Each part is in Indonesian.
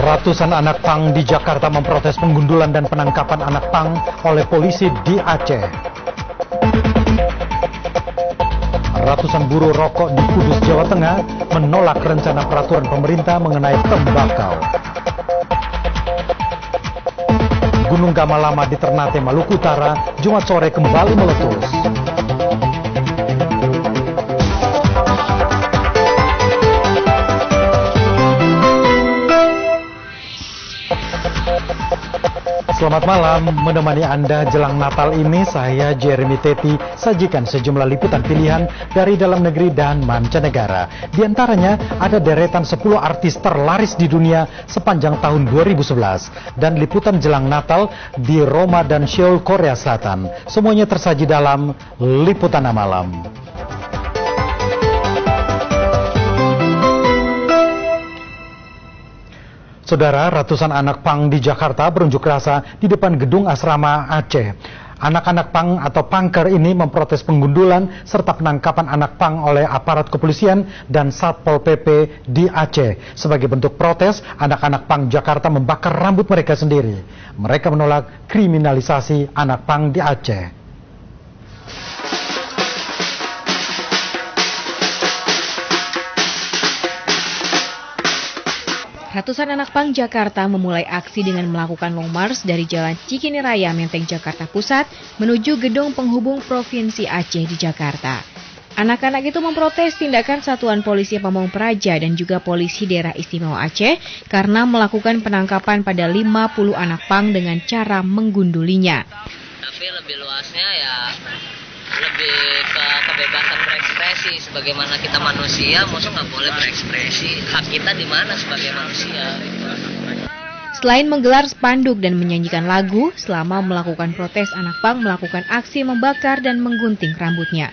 Ratusan anak pang di Jakarta memprotes penggundulan dan penangkapan anak pang oleh polisi di Aceh. Ratusan buruh rokok di Kudus, Jawa Tengah menolak rencana peraturan pemerintah mengenai tembakau. Gunung Gamalama di Ternate, Maluku Utara, Jumat sore kembali meletus. Selamat malam, menemani Anda jelang Natal ini saya Jeremy Teti sajikan sejumlah liputan pilihan dari dalam negeri dan mancanegara. Di antaranya ada deretan 10 artis terlaris di dunia sepanjang tahun 2011 dan liputan jelang Natal di Roma dan Seoul, Korea Selatan. Semuanya tersaji dalam Liputan Malam. Saudara, ratusan anak pang di Jakarta berunjuk rasa di depan gedung asrama Aceh. Anak-anak pang atau pangker ini memprotes penggundulan serta penangkapan anak pang oleh aparat kepolisian dan Satpol PP di Aceh. Sebagai bentuk protes, anak-anak pang Jakarta membakar rambut mereka sendiri. Mereka menolak kriminalisasi anak pang di Aceh. Ratusan anak pang Jakarta memulai aksi dengan melakukan long march dari Jalan Cikini Raya, Menteng, Jakarta Pusat menuju gedung penghubung Provinsi Aceh di Jakarta. Anak-anak itu memprotes tindakan Satuan Polisi Pamong Praja dan juga Polisi Daerah Istimewa Aceh karena melakukan penangkapan pada 50 anak pang dengan cara menggundulinya. Tapi lebih luasnya ya lebih ke kebebasan berekspresi. Sebagaimana kita manusia, maksud nggak boleh berekspresi. Hak kita di mana sebagai manusia? Selain menggelar spanduk dan menyanyikan lagu, selama melakukan protes, anak pang melakukan aksi membakar dan menggunting rambutnya.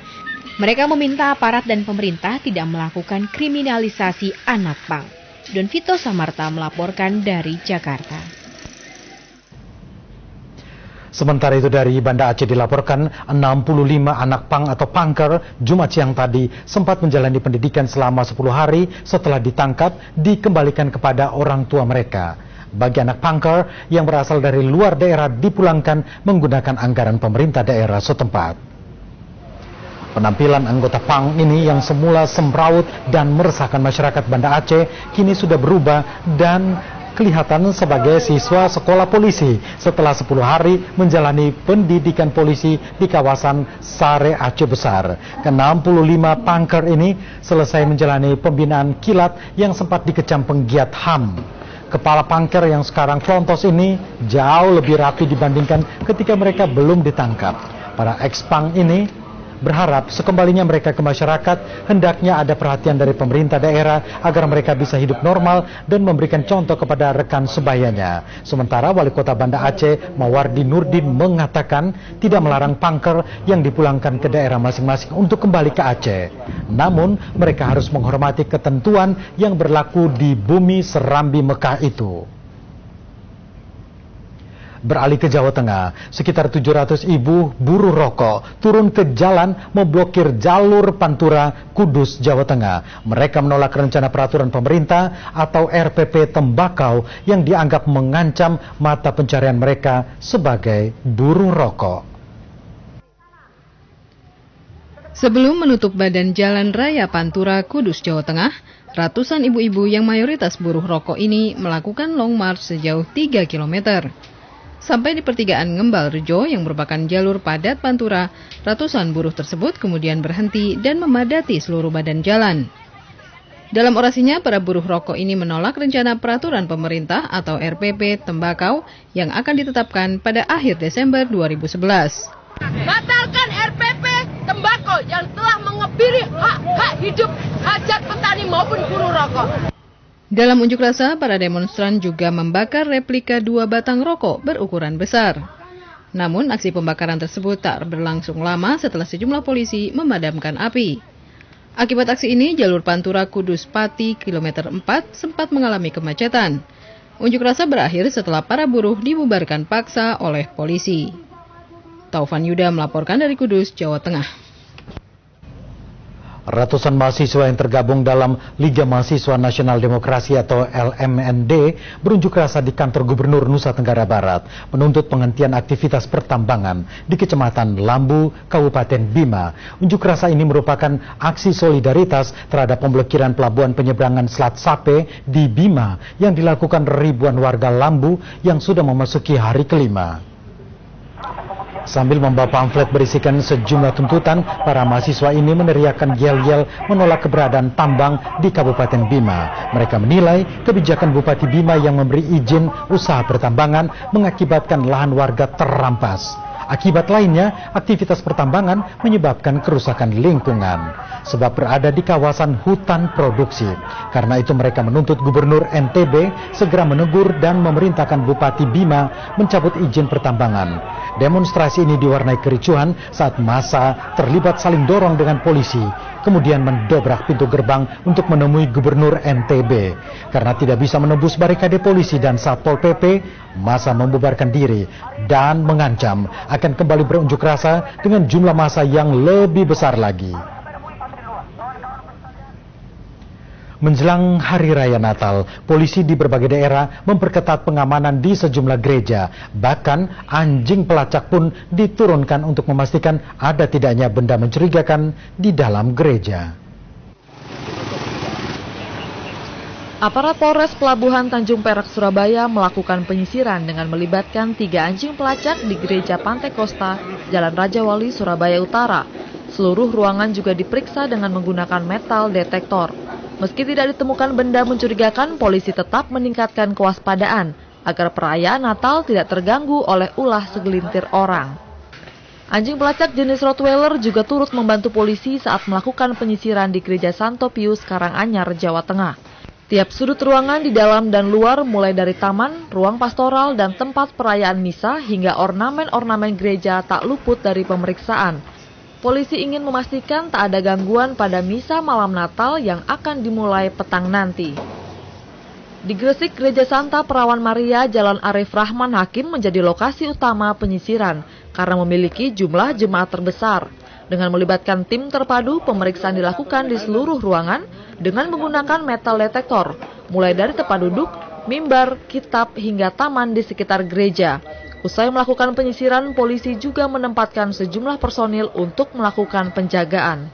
Mereka meminta aparat dan pemerintah tidak melakukan kriminalisasi anak pang. Don Vito Samarta melaporkan dari Jakarta. Sementara itu dari Banda Aceh dilaporkan 65 anak pang atau pangker Jumat siang tadi sempat menjalani pendidikan selama 10 hari setelah ditangkap dikembalikan kepada orang tua mereka. Bagi anak pangker yang berasal dari luar daerah dipulangkan menggunakan anggaran pemerintah daerah setempat. Penampilan anggota pang ini yang semula semrawut dan meresahkan masyarakat Banda Aceh kini sudah berubah dan kelihatan sebagai siswa sekolah polisi setelah 10 hari menjalani pendidikan polisi di kawasan Sare Aceh Besar. Ke-65 pangker ini selesai menjalani pembinaan kilat yang sempat dikecam penggiat HAM. Kepala pangker yang sekarang klontos ini jauh lebih rapi dibandingkan ketika mereka belum ditangkap. Para ex-pang ini berharap sekembalinya mereka ke masyarakat hendaknya ada perhatian dari pemerintah daerah agar mereka bisa hidup normal dan memberikan contoh kepada rekan sebayanya. Sementara Wali Kota Banda Aceh Mawardi Nurdin mengatakan tidak melarang pangker yang dipulangkan ke daerah masing-masing untuk kembali ke Aceh. Namun mereka harus menghormati ketentuan yang berlaku di bumi Serambi Mekah itu. Beralih ke Jawa Tengah, sekitar 700 ibu buruh rokok turun ke jalan memblokir jalur Pantura Kudus, Jawa Tengah. Mereka menolak rencana peraturan pemerintah atau RPP tembakau yang dianggap mengancam mata pencarian mereka sebagai buruh rokok. Sebelum menutup badan Jalan Raya Pantura Kudus, Jawa Tengah, ratusan ibu-ibu yang mayoritas buruh rokok ini melakukan long march sejauh 3 km. Sampai di pertigaan Ngembal Rejo yang merupakan jalur padat Pantura, ratusan buruh tersebut kemudian berhenti dan memadati seluruh badan jalan. Dalam orasinya, para buruh rokok ini menolak rencana peraturan pemerintah atau RPP tembakau yang akan ditetapkan pada akhir Desember 2011. Batalkan RPP tembakau yang telah mengebiri hak-hak hidup hajat petani maupun buruh rokok. Dalam unjuk rasa, para demonstran juga membakar replika 2 batang rokok berukuran besar. Namun, aksi pembakaran tersebut tak berlangsung lama setelah sejumlah polisi memadamkan api. Akibat aksi ini, jalur Pantura Kudus Pati kilometer 4 sempat mengalami kemacetan. Unjuk rasa berakhir setelah para buruh dibubarkan paksa oleh polisi. Taufan Yuda melaporkan dari Kudus, Jawa Tengah. Ratusan mahasiswa yang tergabung dalam Liga Mahasiswa Nasional Demokrasi atau LMND berunjuk rasa di kantor Gubernur Nusa Tenggara Barat menuntut penghentian aktivitas pertambangan di Kecamatan Lambu, Kabupaten Bima. Unjuk rasa ini merupakan aksi solidaritas terhadap pemblokiran pelabuhan penyeberangan Selat Sape di Bima yang dilakukan ribuan warga Lambu yang sudah memasuki hari kelima. Sambil membawa pamflet berisikan sejumlah tuntutan, para mahasiswa ini meneriakkan yel-yel menolak keberadaan tambang di Kabupaten Bima. Mereka menilai kebijakan Bupati Bima yang memberi izin usaha pertambangan mengakibatkan lahan warga terampas. Akibat lainnya, aktivitas pertambangan menyebabkan kerusakan lingkungan sebab berada di kawasan hutan produksi. Karena itu mereka menuntut Gubernur NTB segera menegur dan memerintahkan Bupati Bima mencabut izin pertambangan. Demonstrasi ini diwarnai kericuhan saat massa terlibat saling dorong dengan polisi, kemudian mendobrak pintu gerbang untuk menemui Gubernur NTB. Karena tidak bisa menembus barikade polisi dan Satpol PP, massa membubarkan diri dan mengancam akan kembali berunjuk rasa dengan jumlah massa yang lebih besar lagi. Menjelang Hari Raya Natal, polisi di berbagai daerah memperketat pengamanan di sejumlah gereja. Bahkan anjing pelacak pun diturunkan untuk memastikan ada tidaknya benda mencurigakan di dalam gereja. Aparat Polres Pelabuhan Tanjung Perak, Surabaya melakukan penyisiran dengan melibatkan 3 anjing pelacak di Gereja Pantai Kosta, Jalan Raja Wali, Surabaya Utara. Seluruh ruangan juga diperiksa dengan menggunakan metal detektor. Meski tidak ditemukan benda mencurigakan, polisi tetap meningkatkan kewaspadaan agar perayaan Natal tidak terganggu oleh ulah segelintir orang. Anjing pelacak jenis Rottweiler juga turut membantu polisi saat melakukan penyisiran di Gereja Santo Pius, Karanganyar, Jawa Tengah. Tiap sudut ruangan di dalam dan luar, mulai dari taman, ruang pastoral, dan tempat perayaan misa hingga ornamen-ornamen gereja tak luput dari pemeriksaan. Polisi ingin memastikan tak ada gangguan pada misa malam Natal yang akan dimulai petang nanti. Di Gresik, Gereja Santa Perawan Maria, Jalan Arif Rahman Hakim menjadi lokasi utama penyisiran karena memiliki jumlah jemaat terbesar. Dengan melibatkan tim terpadu, pemeriksaan dilakukan di seluruh ruangan dengan menggunakan metal detektor, mulai dari tempat duduk, mimbar, kitab, hingga taman di sekitar gereja. Usai melakukan penyisiran, polisi juga menempatkan sejumlah personil untuk melakukan penjagaan.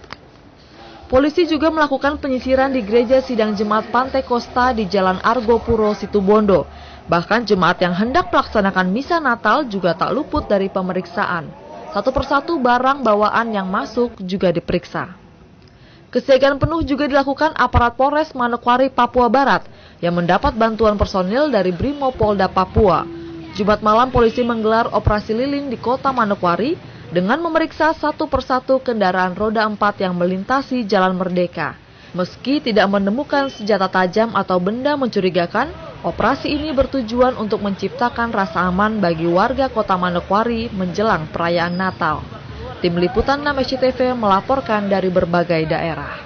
Polisi juga melakukan penyisiran di Gereja Sidang Jemaat Pantai Kosta di Jalan Argopuro, Situbondo. Bahkan jemaat yang hendak melaksanakan misa Natal juga tak luput dari pemeriksaan. Satu persatu barang bawaan yang masuk juga diperiksa. Kesiagaan penuh juga dilakukan aparat Polres Manokwari, Papua Barat yang mendapat bantuan personil dari Brimopolda Papua. Jumat malam polisi menggelar operasi lilin di kota Manokwari dengan memeriksa satu persatu kendaraan roda 4 yang melintasi Jalan Merdeka. Meski tidak menemukan senjata tajam atau benda mencurigakan, operasi ini bertujuan untuk menciptakan rasa aman bagi warga kota Manokwari menjelang perayaan Natal. Tim Liputan 6 SCTV melaporkan dari berbagai daerah.